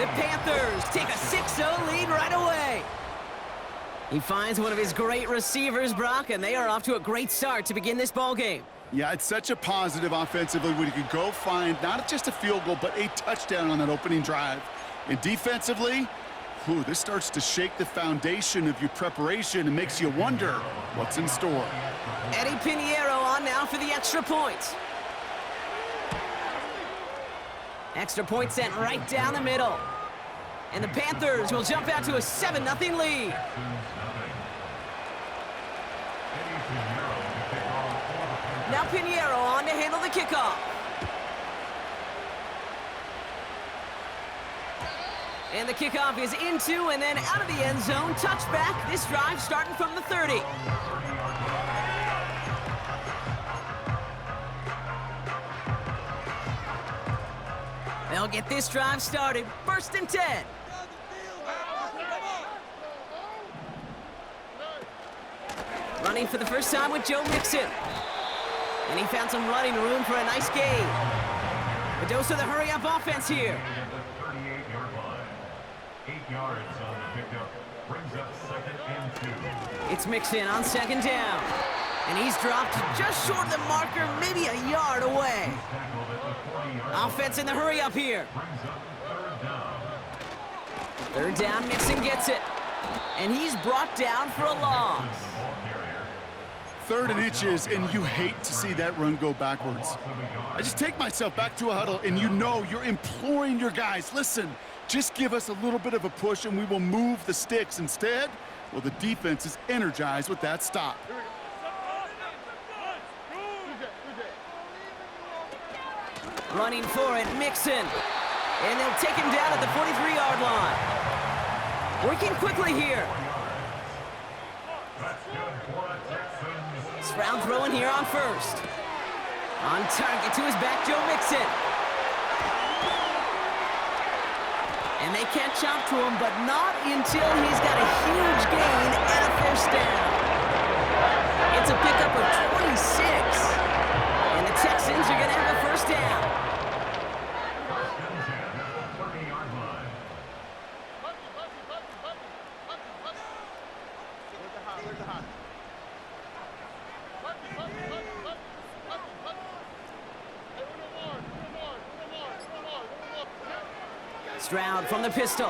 The Panthers take a 6-0 lead right away. He finds one of his great receivers, Brock, and they are off to a great start to begin this ball game. Yeah, it's such a positive offensively when you can go find not just a field goal, but a touchdown on that opening drive. And defensively, this starts to shake the foundation of your preparation and makes you wonder what's in store. Eddie Pinheiro on now for the extra point. Extra point sent right down the middle. And the Panthers will jump out to a 7-0 lead. Now Pinheiro on to handle the kickoff. And the kickoff is into and then out of the end zone. Touchback. This drive starting from the 30. They'll get this drive started. 1st and 10. Running for the first time with Joe Mixon. And he found some running room for a nice gain. A dose of the hurry-up offense here. 38-yard line. 8 yards on the pickup. Brings up 2nd and 2. It's Mixon on 2nd down. And he's dropped just short of the marker, maybe a yard away. Offense in the hurry-up here. 3rd down, Mixon gets it. And he's brought down for a loss. 3rd and inches, and you hate to see that run go backwards. I just take myself back to a huddle, and you know you're imploring your guys, listen, just give us a little bit of a push, and we will move the sticks. Instead, well, the defense is energized with that stop. Running for it, Mixon. And they'll take him down at the 43-yard line. Working quickly here. Stroud throwing here on 1st. On target to his back, Joe Mixon. And they can't chop to him, but not until he's got a huge gain and a 1st down. It's a pickup of 26. And the Texans are going to have a 1st down. Stroud from the pistol.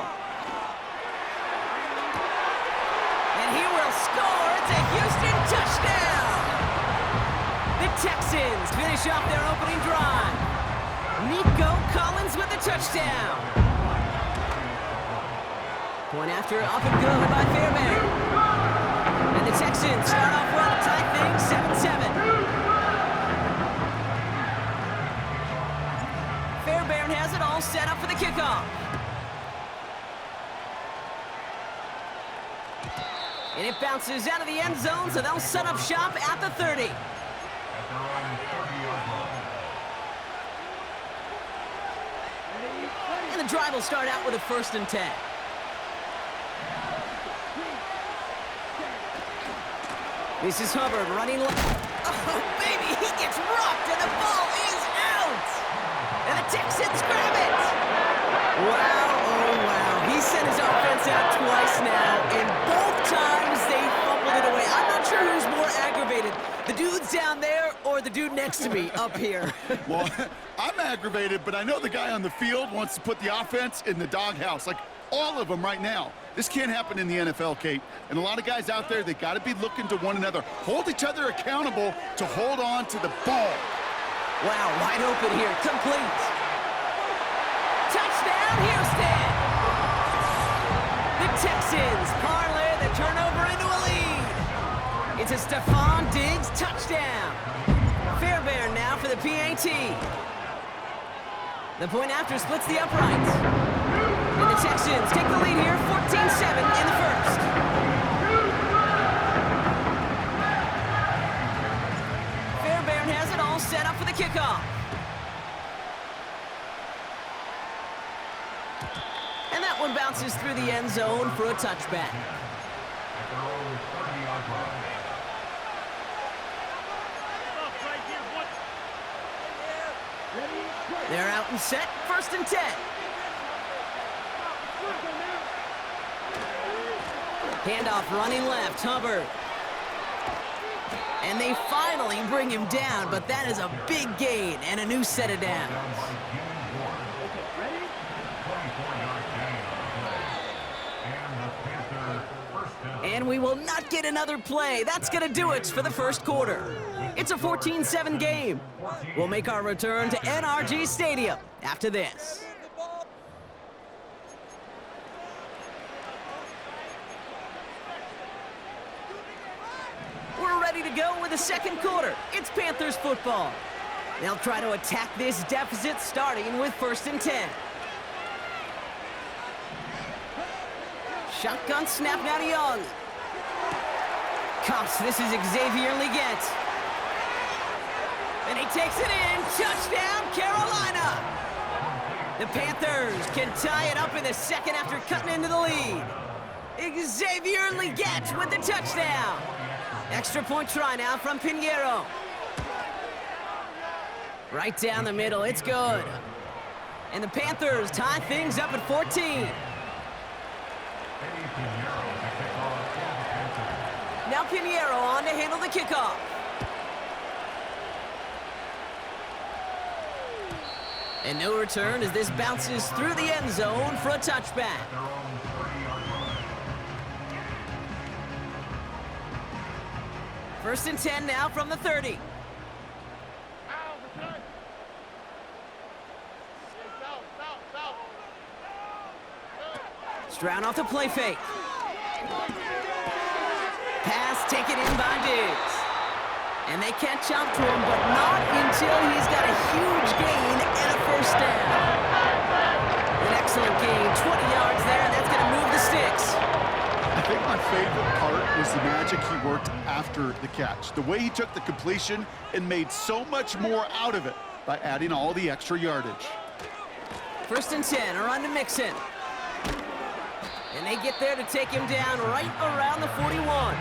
And he will score. It's a Houston touchdown. The Texans finish off their opening drive. Nico Collins with the touchdown. Point after up and good by Fairbairn. And the Texans start off well to tie things 7-7. Fairbairn has it all set up for the kickoff. And it bounces out of the end zone, so they'll set up shop at the 30. And the drive will start out with a 1st and 10. This is Hubbard running oh, baby, he gets rocked, and the ball is out! And the Texans grab it! Wow, oh wow. He sent his offense out twice now, and both times they fumbled it away. I'm not sure who's more aggravated, the dudes down there or the dude next to me up here. Well, I'm aggravated, but I know the guy on the field wants to put the offense in the doghouse, like all of them right now. This can't happen in the NFL, Kate. And a lot of guys out there, they got to be looking to one another. Hold each other accountable to hold on to the ball. Wow, wide open here, complete. Touchdown, Houston! The Texans parlay the turnover into a lead. It's a Stephon Diggs touchdown. Fairbairn now for the PAT. The point after splits the uprights. And the Texans take the lead here, 14-7 in the 1st. Fairbairn has it all set up for the kickoff. And that one bounces through the end zone for a touchback. They're out and set, 1st and 10. Handoff running left, Hubbard. And they finally bring him down, but that is a big gain and a new set of downs. And we will not get another play. That's going to do it for the first quarter. It's a 14-7 game. We'll make our return to NRG Stadium after this. We're ready to go with the second quarter. It's Panthers football. They'll try to attack this deficit starting with 1st and 10. Shotgun snap now to Young. Cops, this is Xavier Leggett. And he takes it in. Touchdown, Carolina. The Panthers can tie it up in the second after cutting into the lead. Xavier Leggett with the touchdown. Extra point try now from Pinheiro. Right down the middle, it's good. And the Panthers tie things up at 14. Now Pinheiro on to handle the kickoff. And no return as this bounces through the end zone for a touchback. First and 10 now from the 30. Stroud off the play fake. Pass taken in by Diggs. And they catch up to him, but not until he's got a huge gain and a first down. An excellent gain, 20 yards there, and that's going to move the sticks. I think my favorite part was the magic he worked after the catch. The way he took the completion and made so much more out of it by adding all the extra yardage. First and 10, a run to Mixon. And they get there to take him down right around the 41.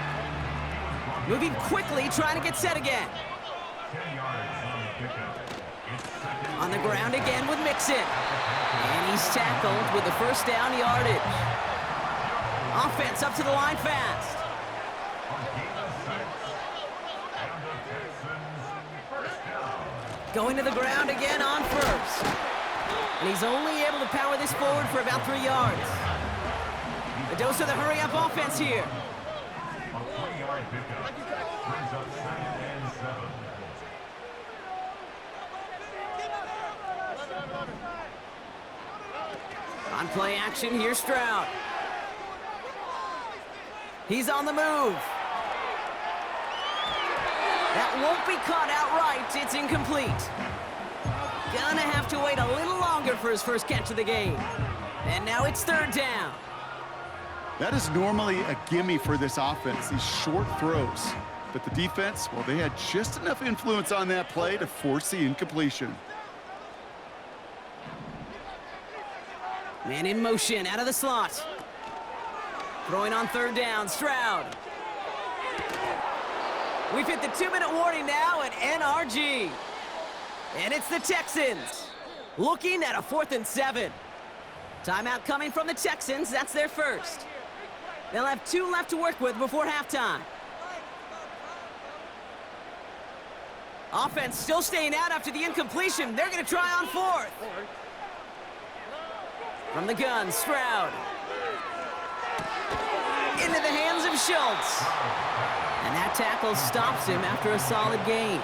Moving quickly, trying to get set again. On the ground again with Mixon. And he's tackled with the first down yardage. Offense up to the line fast. Going to the ground again on first. And he's only able to power this forward for about 3 yards. A dose of the hurry-up offense here. On play action, here's Stroud. He's on the move. That won't be caught outright. It's incomplete. Gonna have to wait a little longer for his first catch of the game. And now it's 3rd down. That is normally a gimme for this offense, these short throws. But the defense, well, they had just enough influence on that play to force the incompletion. Man in motion, out of the slot. Throwing on 3rd down, Stroud. We've hit the 2-minute warning now at NRG. And it's the Texans looking at a 4th and 7. Timeout coming from the Texans. That's their first. They'll have 2 left to work with before halftime. Offense still staying out after the incompletion. They're going to try on 4th. From the gun, Stroud. Into the hands of Schultz. And that tackle stops him after a solid gain.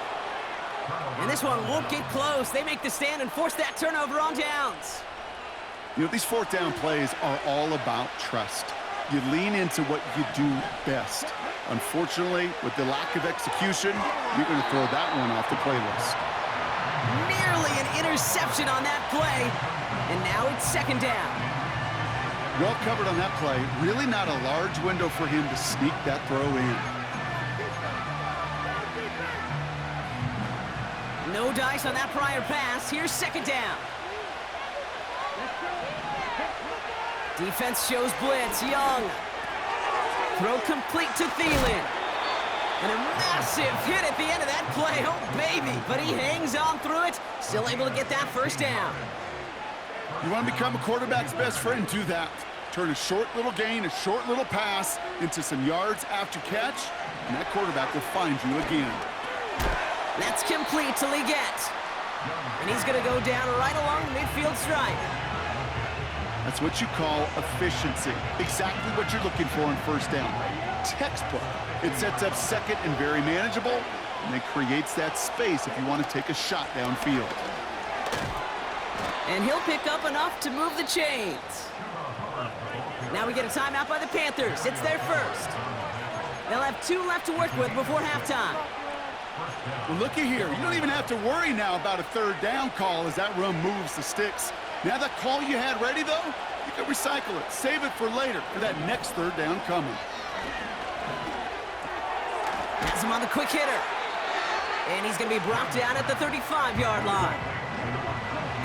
And this one won't get close. They make the stand and force that turnover on downs. You know, these 4th down plays are all about trust. You lean into what you do best. Unfortunately, with the lack of execution, you're going to throw that one off the playlist. Nearly an interception on that play. And now it's 2nd down. Well covered on that play. Really not a large window for him to sneak that throw in. No dice on that prior pass. Here's 2nd down. Defense shows blitz. Young. Throw complete to Thielen. And a massive hit at the end of that play. Oh, baby. But he hangs on through it. Still able to get that first down. You want to become a quarterback's best friend, do that. Turn a short little gain, a short little pass into some yards after catch, and that quarterback will find you again. That's complete to Leggett. And he's going to go down right along the midfield stripe. That's what you call efficiency. Exactly what you're looking for on first down. Textbook. It sets up second and very manageable, and it creates that space if you want to take a shot downfield. And he'll pick up enough to move the chains. Now we get a timeout by the Panthers. It's their first. They'll have 2 left to work with before halftime. Well, looky here. You don't even have to worry now about a third down call as that run moves the sticks. Now that call you had ready, though, you can recycle it. Save it for later for that next third down coming. Has him on the quick hitter. And he's going to be brought down at the 35-yard line.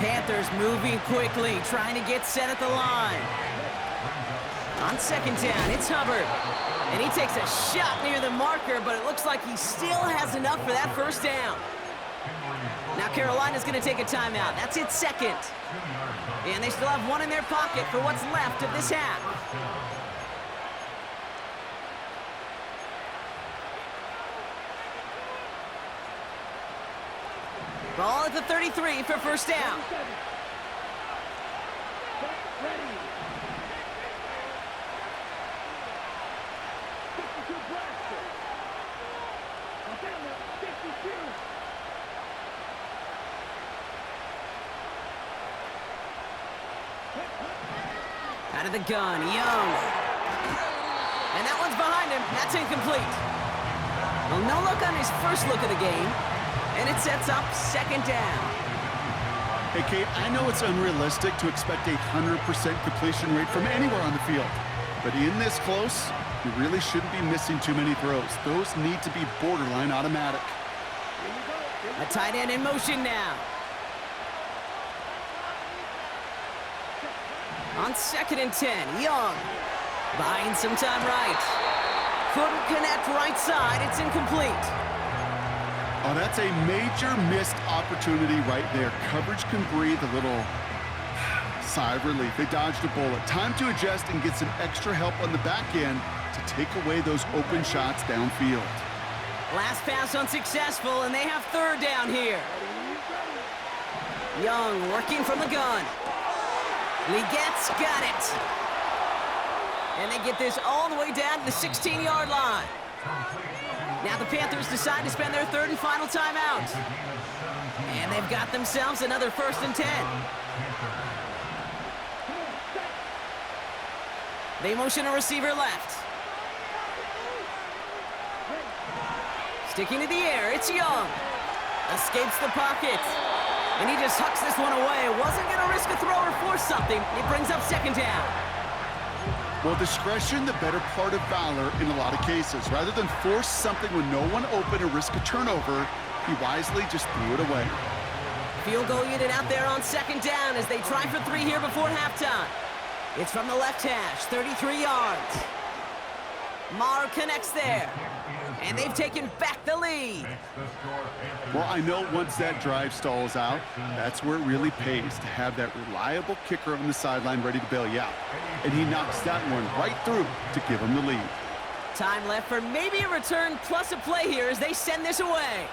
Panthers moving quickly, trying to get set at the line. On second down, it's Hubbard. And he takes a shot near the marker, but it looks like he still has enough for that first down. Now Carolina's going to take a timeout. That's its second. And they still have 1 in their pocket for what's left of this half. Ball at the 33 for first down. Out of the gun, Young. And that one's behind him. That's incomplete. Well, no look on his first look of the game. And it sets up second down. Hey, Kate, I know it's unrealistic to expect a 100% completion rate from anywhere on the field. But in this close, you really shouldn't be missing too many throws. Those need to be borderline automatic. A tight end in motion now. On second and 10, Young. Buying some time right. Couldn't connect right side. It's incomplete. Oh, that's a major missed opportunity right there. Coverage can breathe a little sigh of relief. They dodged a bullet. Time to adjust and get some extra help on the back end to take away those open shots downfield. Last pass unsuccessful, and they have third down here. Young working from the gun. Leggett's got it. And they get this all the way down to the 16-yard line. Now the Panthers decide to spend their third and final timeout. And they've got themselves another first and 10. They motion a receiver left. Sticking to the air, it's Young. Escapes the pocket. And he just hucks this one away. Wasn't going to risk a throw or force something. It brings up second down. Well, discretion, the better part of valor in a lot of cases. Rather than force something with no one open or risk a turnover, he wisely just threw it away. Field goal unit out there on second down as they try for 3 here before halftime. It's from the left hash, 33 yards. Marr connects there. And they've taken back the lead. Well, I know once that drive stalls out, that's where it really pays to have that reliable kicker on the sideline ready to bail you out. And he knocks that one right through to give him the lead. Time left for maybe a return plus a play here as they send this away.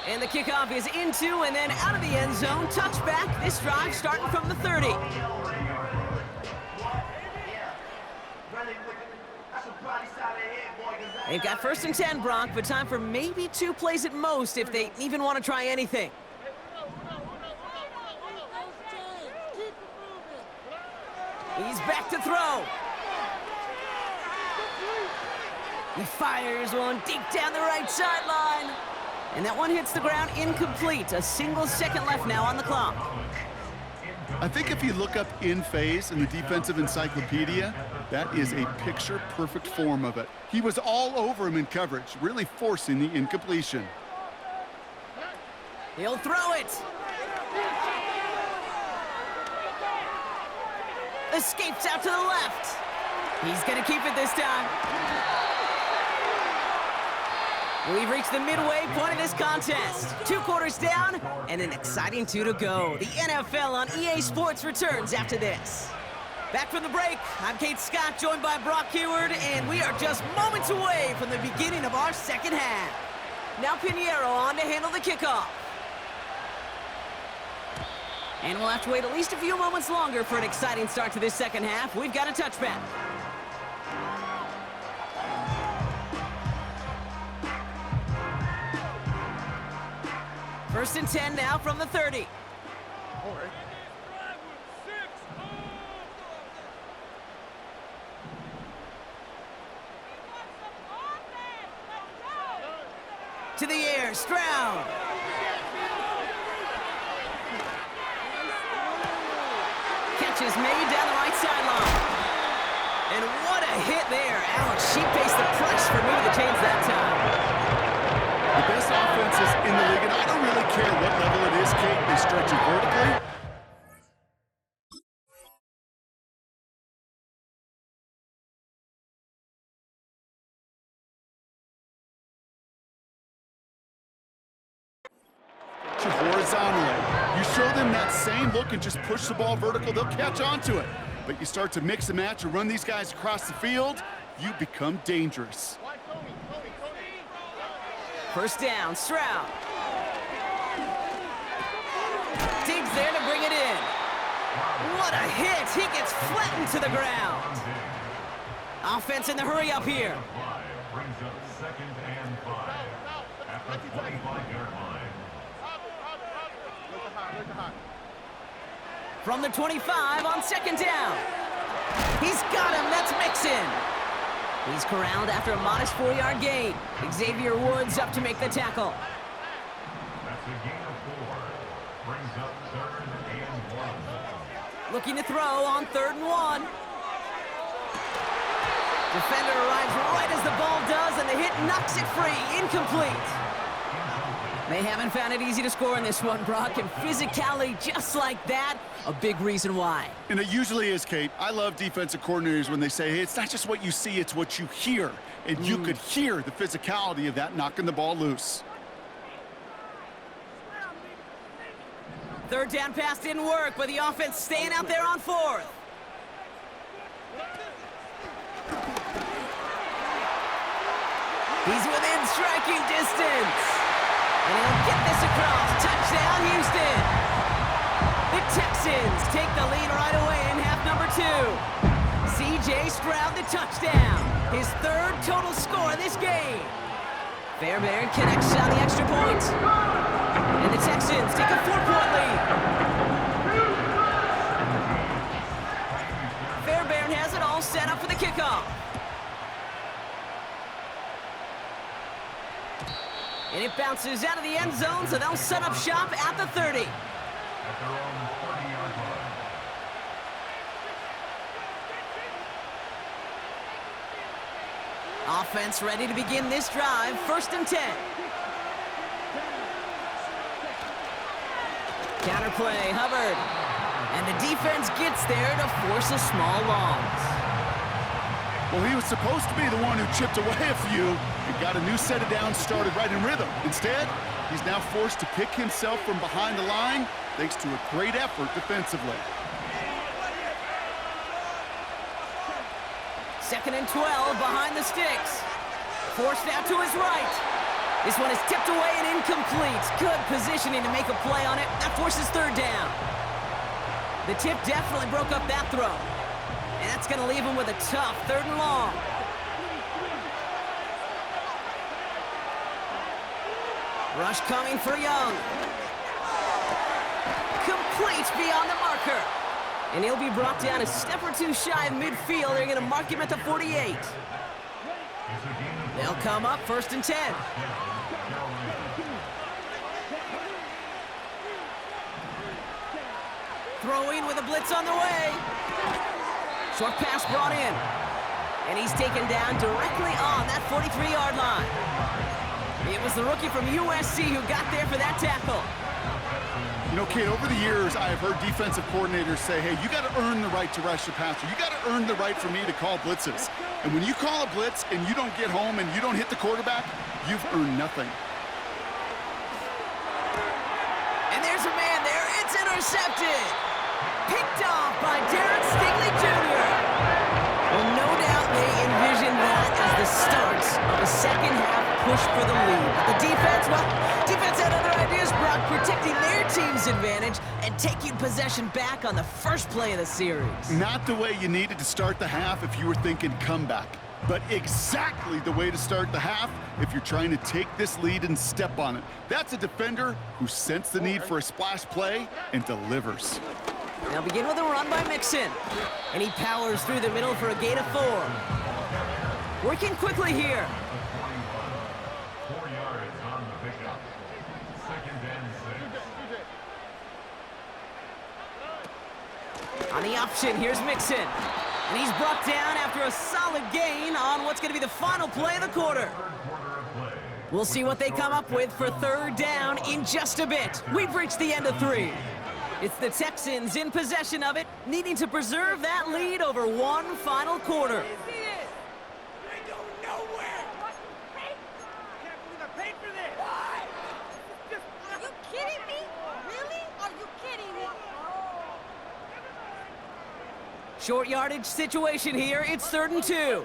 And the kickoff is into and then out of the end zone. Touchback. This drive starting from the 30. They've got first and 10, Brock, but time for maybe 2 plays at most if they even want to try anything. He's back to throw. He fires one deep down the right sideline. And that one hits the ground incomplete. A single second left now on the clock. I think if you look up in phase in the defensive encyclopedia, that is a picture-perfect form of it. He was all over him in coverage, really forcing the incompletion. He'll throw it. Escapes out to the left. He's going to keep it this time. We've reached the midway point of this contest. 2 quarters down and an exciting 2 to go. The NFL on EA Sports returns after this. Back from the break, I'm Kate Scott, joined by Brock Heward, and we are just moments away from the beginning of our second half. Now Pinheiro on to handle the kickoff. And we'll have to wait at least a few moments longer for an exciting start to this second half. We've got a touchback. First and 10 now from the 30. To the air, Stroud. Catch is made down the right sideline. And what a hit there. Alex, she faced the press for moving the chains that time. The best offenses in the league, and I don't really care what level it is, Kate, they stretch you vertically. Horizontally. You show them that same look and just push the ball vertical, they'll catch on to it. But you start to mix and match and run these guys across the field, you become dangerous. First down, Stroud. Digs there to bring it in. What a hit! He gets flattened to the ground. Offense in the hurry up here. Brings up second and 5 at the 25-yard line. From the 25 on second down. He's got him. That's Mixon. He's corralled after a modest 4-yard gain. Xavier Woods up to make the tackle. That's a gain of 4. Brings up third and 1. Looking to throw on 3rd and 1. Defender arrives right as the ball does, and the hit knocks it free. Incomplete. They haven't found it easy to score in this one, Brock, and physicality just like that, a big reason why. And it usually is, Kate. I love defensive coordinators when they say, hey, it's not just what you see, it's what you hear. And you could hear the physicality of that knocking the ball loose. 3rd down pass didn't work, but the offense staying out there on 4th. He's within striking distance. And he'll get this across. Touchdown, Houston. The Texans take the lead right away in half number 2. C.J. Stroud, the touchdown. His 3rd total score in this game. Fairbairn connects on the extra point. And the Texans take a 4-point lead. Fairbairn has it all set up for the kickoff. And it bounces out of the end zone, so they'll set up shop at the 30. At their own 30-yard line. Offense ready to begin this drive. 1st and 10. Counterplay, Hubbard. And the defense gets there to force a small loss. Well, he was supposed to be the one who chipped away a few and got a new set of downs started right in rhythm. Instead, he's now forced to pick himself from behind the line thanks to a great effort defensively. 2nd and 12 behind the sticks. Forced out to his right. This one is tipped away and incomplete. Good positioning to make a play on it. That forces 3rd down. The tip definitely broke up that throw. And that's going to leave him with a tough 3rd and long. Rush coming for Young. Complete beyond the marker. And he'll be brought down a step or 2 shy of midfield. They're going to mark him at the 48. They'll come up 1st and 10. Throwing with a blitz on the way. Short pass brought in. And he's taken down directly on that 43-yard line. It was the rookie from USC who got there for that tackle. You know, Kate, over the years, I have heard defensive coordinators say, hey, you got to earn the right to rush the passer. You got to earn the right for me to call blitzes. And when you call a blitz and you don't get home and you don't hit the quarterback, you've earned nothing. And there's a man there. It's intercepted. Picked off by Darren Stingley Jr. disadvantage and take you possession back on the first play of the series. Not the way you needed to start the half if you were thinking comeback, but exactly the way to start the half if you're trying to take this lead and step on it. That's a defender who sensed the need for a splash play and delivers. Now begin with a run by Mixon. And he powers through the middle for a gain of 4. Working quickly here. 4 yards on the pickup. 2nd and 6. On the option, here's Mixon. And he's brought down after a solid gain on what's going to be the final play of the quarter. We'll see what they come up with for 3rd down in just a bit. We've reached the end of 3. It's the Texans in possession of it, needing to preserve that lead over one final quarter. Short yardage situation here. It's 3rd and 2.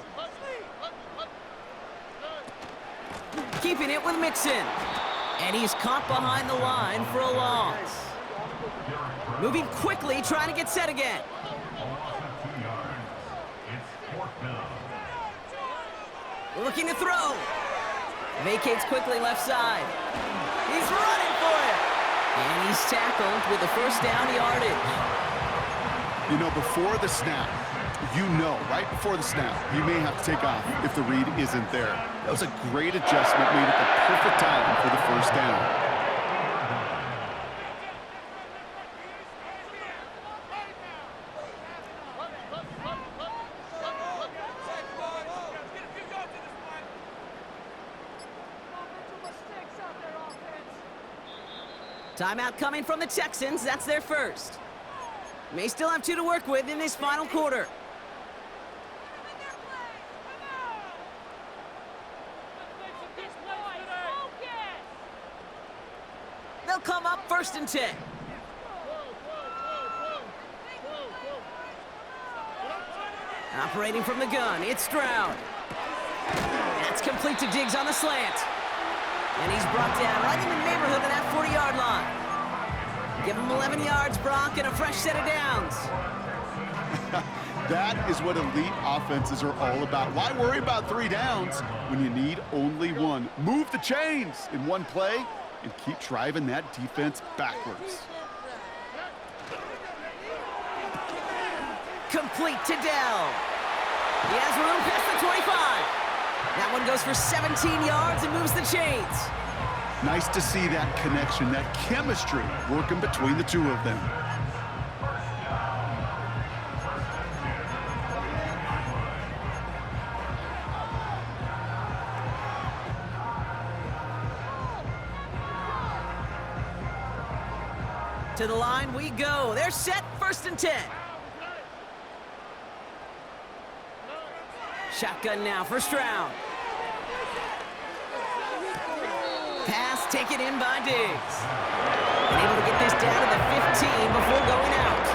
Keeping it with Mixon. And he's caught behind the line for a loss. Moving quickly, trying to get set again. Looking to throw. Vacates quickly left side. He's running for it. And he's tackled with the 1st down yardage. You know, before the snap, right before the snap, you may have to take off if the read isn't there. That was a great adjustment made at the perfect time for the 1st down. Timeout coming from the Texans. That's their first. May still have 2 to work with in this final quarter. They'll come up 1st and 10. Operating from the gun, it's Stroud. That's complete to Diggs on the slant. And he's brought down right in the neighborhood of that 40-yard line. Give him 11 yards, Brock, and a fresh set of downs. That is what elite offenses are all about. Why worry about 3 downs when you need only 1? Move the chains in one play and keep driving that defense backwards. Complete to Dell. He has room past the 25. That one goes for 17 yards and moves the chains. Nice to see that connection, that chemistry working between the 2 of them. To the line we go. They're set, 1st and 10. Shotgun now for Stroud. Pass taken in by Diggs. And able to get this down to the 15 before going out.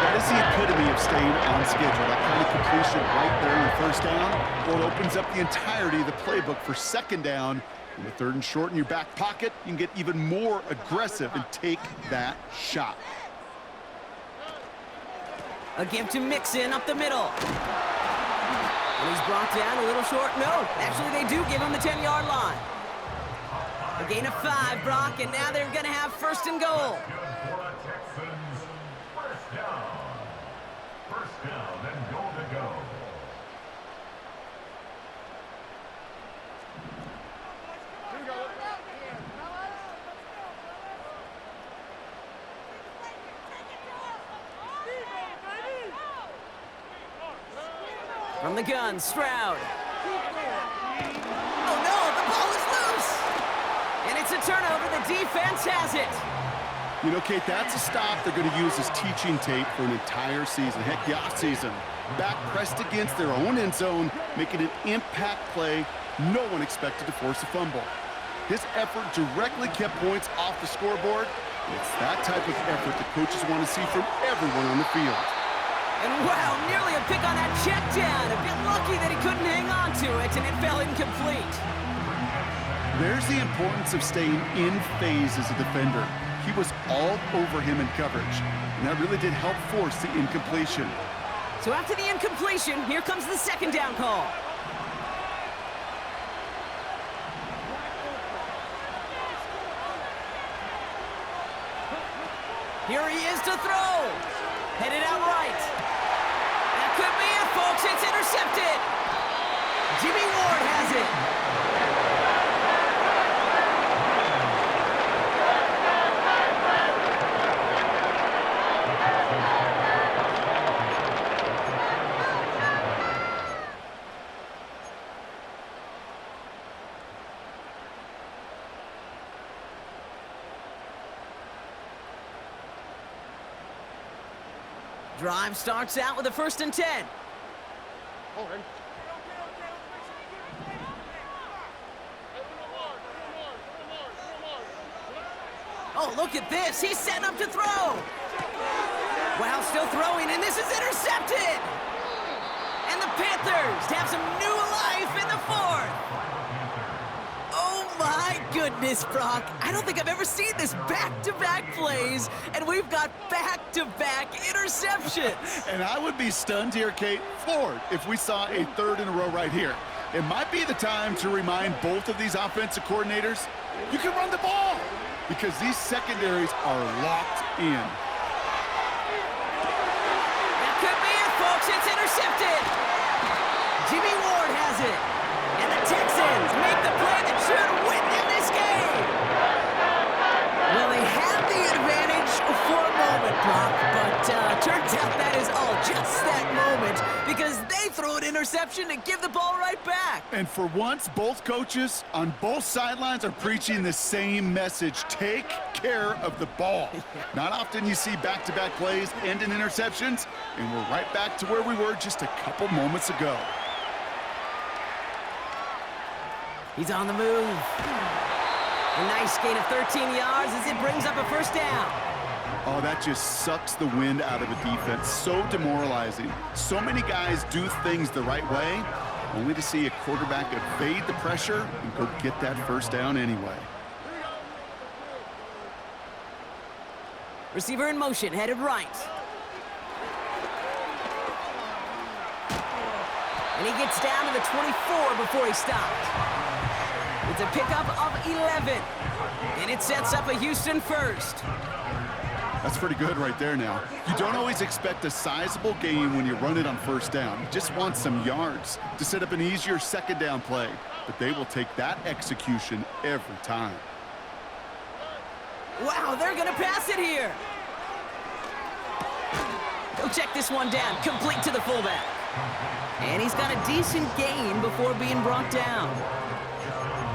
That is the epitome of staying on schedule. That kind of completion right there on 1st down. Well, it opens up the entirety of the playbook for 2nd down. In the 3rd and short in your back pocket, you can get even more aggressive and take that shot. A give to Mixon up the middle. And he's brought down a little short. No, actually they do give him the 10-yard line. A gain of 5, Brock, and now they're going to have 1st and goal. First down and goal to go. From the gun, Stroud. Oh no, the ball is loose! And it's a turnover, the defense has it. You know, Kate, that's a stop they're going to use as teaching tape for an entire season. Heck, the offseason. Back pressed against their own end zone, making an impact play. No one expected to force a fumble. His effort directly kept points off the scoreboard. It's that type of effort the coaches want to see from everyone on the field. And wow, nearly a pick on that check down. A bit lucky that he couldn't hang on to it, and it fell incomplete. There's the importance of staying in phase as a defender. He was all over him in coverage, and that really did help force the incompletion. So after the incompletion, here comes the second down call. Here he is to throw. Headed out right. That could be it, folks. It's intercepted. Jimmy Ward has it. Drive starts out with a 1st and 10. Oh, look at this. He's setting up to throw. Wow, still throwing, and this is intercepted. And the Panthers have some new life in the 4th. Oh, my goodness, Brock. I don't think I've ever seen this back-to-back plays, and we've got back-to-back interceptions. And I would be stunned here, Kate, floored, if we saw a 3rd in a row right here. It might be the time to remind both of these offensive coordinators, you can run the ball, because these secondaries are locked in. That could be it, folks. It's intercepted. Jimmy Ward has it. And the Texans make the play that should win them this game. Well, they had the advantage for a moment, Brock, but turns out that is all just that moment because they throw an interception and give the ball right back. And for once, both coaches on both sidelines are preaching the same message. Take care of the ball. Not often you see back-to-back plays end in interceptions, and we're right back to where we were just a couple moments ago. He's on the move. A nice gain of 13 yards as it brings up a 1st down. Oh, that just sucks the wind out of a defense. So demoralizing. So many guys do things the right way, only to see a quarterback evade the pressure and go get that 1st down anyway. Receiver in motion, headed right. And he gets down to the 24 before he stopped. It's a pickup of 11. And it sets up a Houston 1st. That's pretty good right there now. You don't always expect a sizable gain when you run it on 1st down. You just want some yards to set up an easier 2nd down play. But they will take that execution every time. Wow, they're going to pass it here. He'll check this one down, complete to the fullback. And he's got a decent gain before being brought down.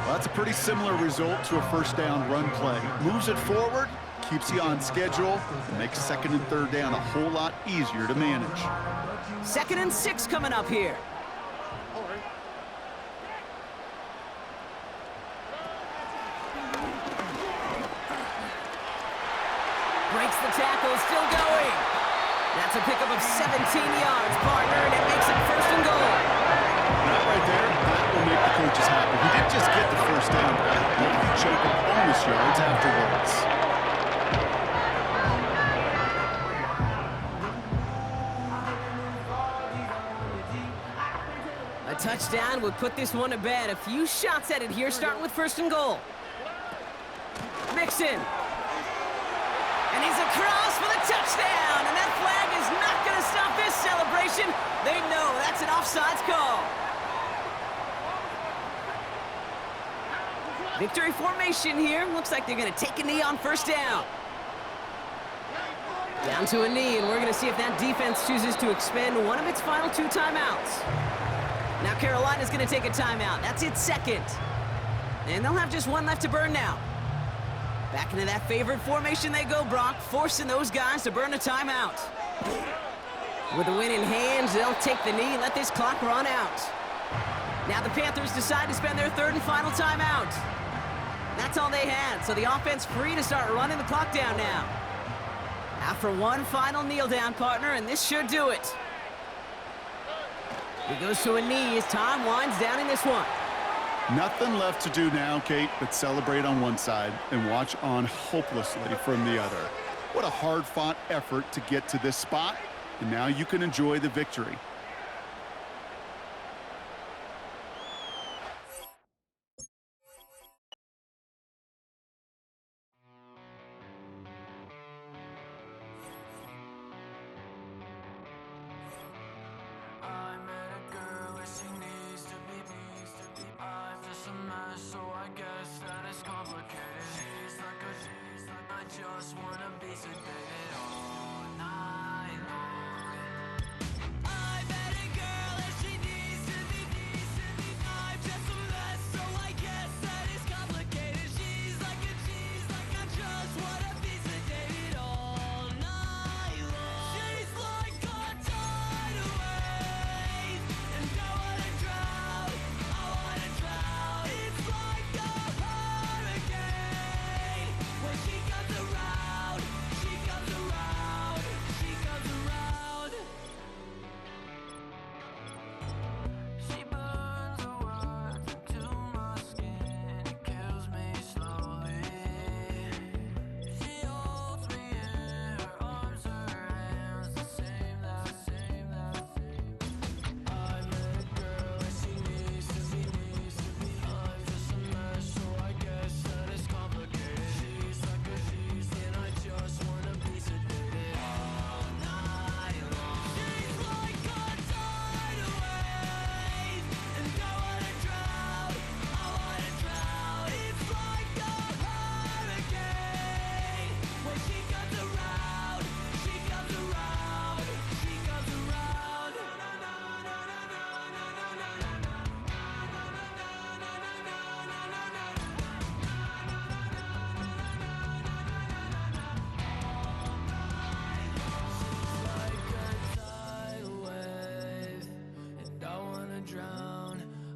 Well, that's a pretty similar result to a 1st down run play. Moves it forward, keeps you on schedule, and makes 2nd and 3rd down a whole lot easier to manage. 2nd and 6 coming up here. Breaks the tackle, still going. That's a pickup of 17 yards, partner, and it makes it 1st and goal. That right there, that will make the coaches happy. He didn't just get the 1st down, but he choked up bonus yards afterwards. A touchdown would put this one to bed. A few shots at it here, starting with 1st and goal. Mixon. And he's across for the touchdown. And that flag is not going to stop this celebration. They know that's an offsides call. Victory formation here. Looks like they're going to take a knee on 1st down. Down to a knee, and we're going to see if that defense chooses to expend one of its final 2 timeouts. Now Carolina's going to take a timeout. That's its 2nd. And they'll have just 1 left to burn now. Back into that favorite formation they go, Brock, forcing those guys to burn a timeout. With the win in hands, they'll take the knee and let this clock run out. Now the Panthers decide to spend their 3rd and final timeout. That's all they had, so the offense free to start running the clock down now. After 1 final kneel down, partner, and this should do it. He goes to a knee as time winds down in this one. Nothing left to do now, Kate, but celebrate on one side and watch on hopelessly from the other. What a hard-fought effort to get to this spot, and now you can enjoy the victory. Just wanna be sedated all night long. I met a girl and she needs to be I'm just a mess, so I guess that is complicated. She's like I just wanna be sedated all night long. She's like a tidal wave, and I wanna drown. It's like a hurricane when she comes around. She comes around. She comes around. She burns her words into my skin. It kills me slowly. She holds me in her arms, her hands, the same. I met a girl and she needs to be I'm just a mess, so I guess that it's complicated. She's like and I just wanna be sedated all night long. She's like a tidal wave, and I wanna drown. It's like a hurricane when she comes around. She comes around. She comes around. Like a tidal wave, and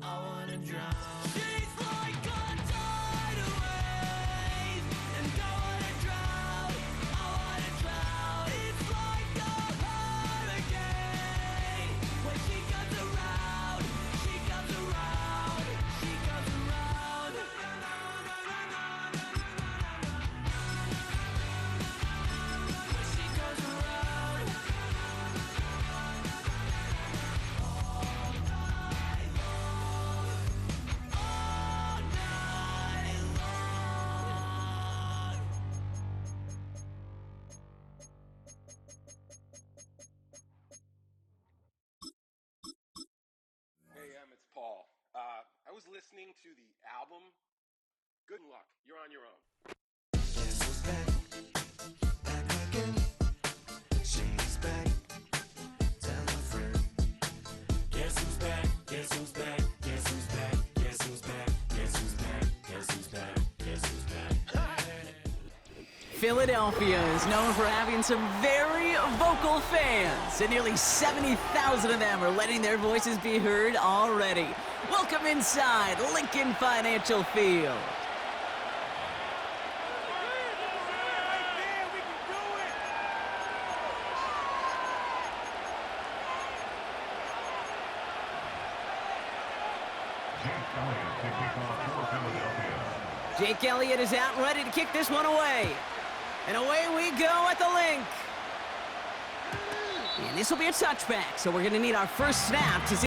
I wanna drown. She's like a tidal wave, and I wanna drown. It's like a hurricane when she comes around. She comes around. She comes around. When she comes around. Hey, it's Paul. I was listening to the album. Good luck. You're on your own. Guess who's back? Back again. She's back. Tell a friend. Guess who's back? Guess who's back? Guess who's back? Guess who's back? Guess who's back? Guess who's back? Guess who's back? Philadelphia is known for having some very vocal fans, and nearly 70,000 of them are letting their voices be heard already. Welcome inside Lincoln Financial Field. Jake Elliott to kick off for Philadelphia. Jake Elliott is out and ready to kick this one away. And away we go at the link. And this will be a touchback, so we're going to need our first snap to see